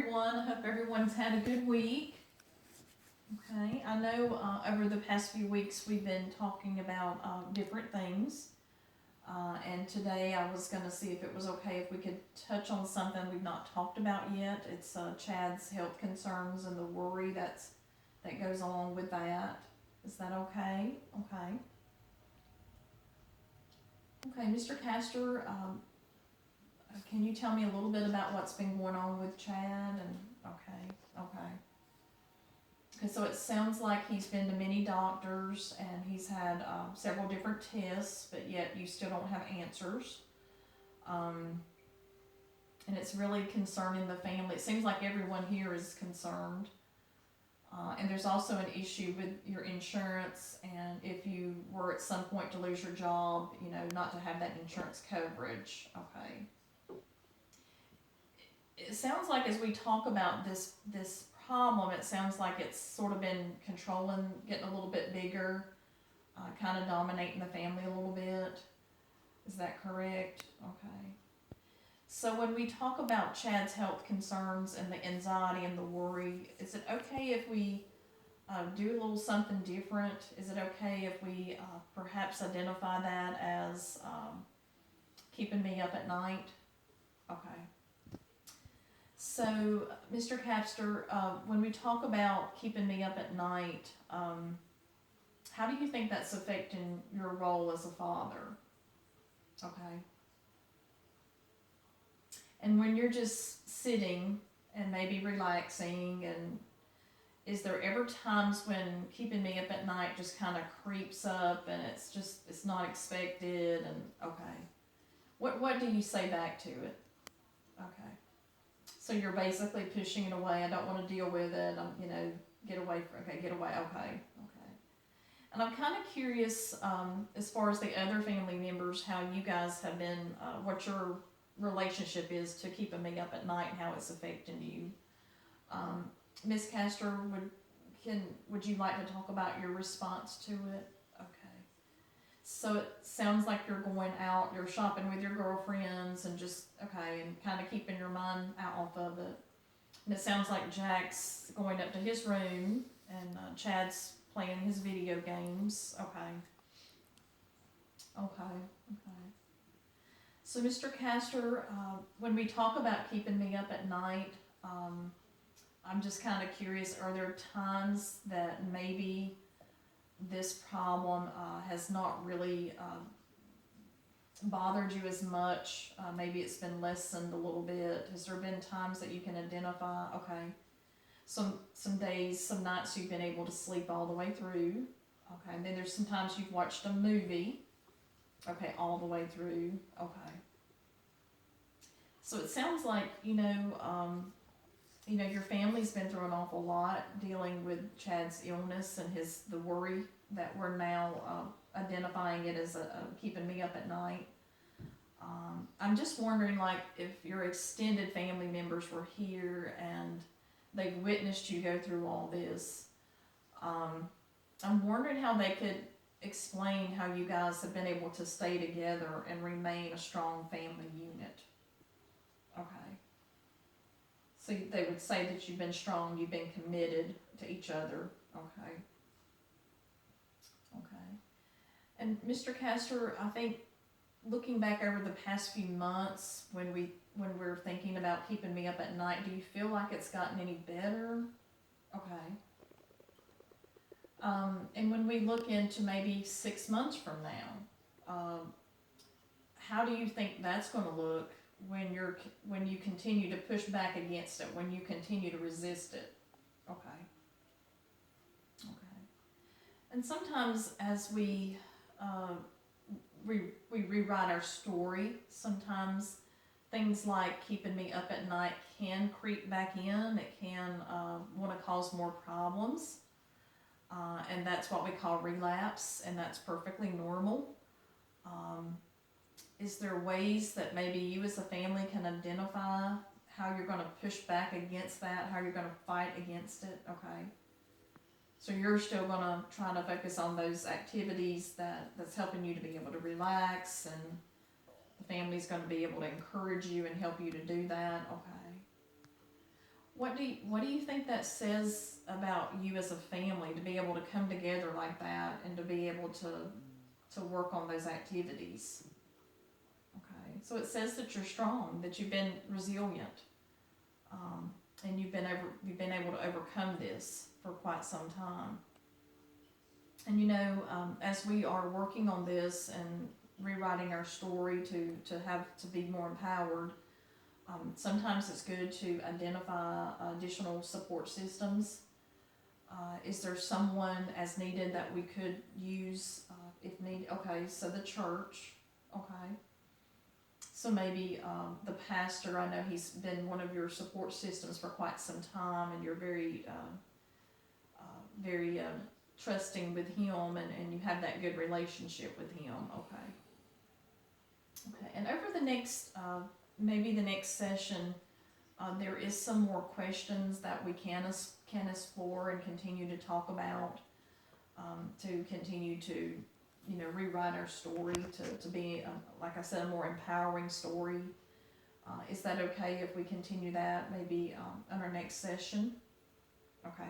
everyone. I hope everyone's had a good week. Okay, I know over the past few weeks we've been talking about different things. And today I was going to see if it was okay if we could touch on something we've not talked about yet. It's Chad's health concerns and the worry that goes along with that. Is that okay? Okay. Okay, Mr. Castor, can you tell me a little bit about what's been going on with Chad? And okay. Okay, so it sounds like he's been to many doctors and he's had several different tests, but yet you still don't have answers. And it's really concerning the family. It seems like everyone here is concerned. And there's also an issue with your insurance, and if you were at some point to lose your job, not to have that insurance coverage. Okay. It sounds like as we talk about this problem, it sounds like it's sort of been controlling, getting a little bit bigger, kind of dominating the family a little bit. Is that correct? Okay. So when we talk about Chad's health concerns and the anxiety and the worry, is it okay if we do a little something different? Is it okay if we perhaps identify that as keeping me up at night? Okay. So, Mr. Capster, when we talk about keeping me up at night, how do you think that's affecting your role as a father? Okay. And when you're just sitting and maybe relaxing, and is there ever times when keeping me up at night just kind of creeps up and it's not expected? And okay, what do you say back to it? Okay, so you're basically pushing it away. I don't want to deal with it. Get away. Get away. Okay. And I'm kind of curious, as far as the other family members, how you guys have been, what your relationship is to keeping me up at night and how it's affecting you. Ms. Castor, would you like to talk about your response to it? Okay. So it sounds like you're going out, you're shopping with your girlfriends and and kind of keeping your mind out off of it. And it sounds like Jack's going up to his room and Chad's playing his video games. Okay. So, Mr. Castor, when we talk about keeping me up at night, I'm just kind of curious, are there times that maybe this problem has not really bothered you as much? Maybe it's been lessened a little bit. Has there been times that you can identify? Okay. Some days, some nights you've been able to sleep all the way through. Okay. And then there's sometimes you've watched a movie. Okay, all the way through. Okay. So it sounds like, your family's been through an awful lot dealing with Chad's illness and the worry that we're now identifying it as keeping me up at night. I'm just wondering, if your extended family members were here and they've witnessed you go through all this, I'm wondering how they could explain how you guys have been able to stay together and remain a strong family unit. Okay. So they would say that you've been strong, you've been committed to each other. Okay. And Mr. Castor, I think looking back over the past few months when we're thinking about keeping me up at night, do you feel like it's gotten any better? Okay. And when we look into maybe 6 months from now, how do you think that's going to look when you continue to push back against it, when you continue to resist it? Okay. And sometimes as we rewrite our story, sometimes things like keeping me up at night can creep back in. It can want to cause more problems. And that's what we call relapse, and that's perfectly normal. Is there ways that maybe you as a family can identify how you're going to push back against that, how you're going to fight against it? Okay. So you're still going to try to focus on those activities that's helping you to be able to relax, and the family's going to be able to encourage you and help you to do that. Okay. what do you think that says about you as a family to be able to come together like that and to be able to work on those activities? Okay, so it says that you're strong, that you've been resilient, and you've been able to overcome this for quite some time. And as we are working on this and rewriting our story to have to be more empowered, sometimes it's good to identify additional support systems. Is there someone as needed that we could use if need? Okay, so the church. Okay, so maybe the pastor. I know he's been one of your support systems for quite some time, and you're very trusting with him, and you have that good relationship with him. Okay, and over the next maybe the next session, there is some more questions that we can explore and continue to talk about, to continue to rewrite our story to be like I said, a more empowering story. Is that okay if we continue that maybe on our next session? Okay.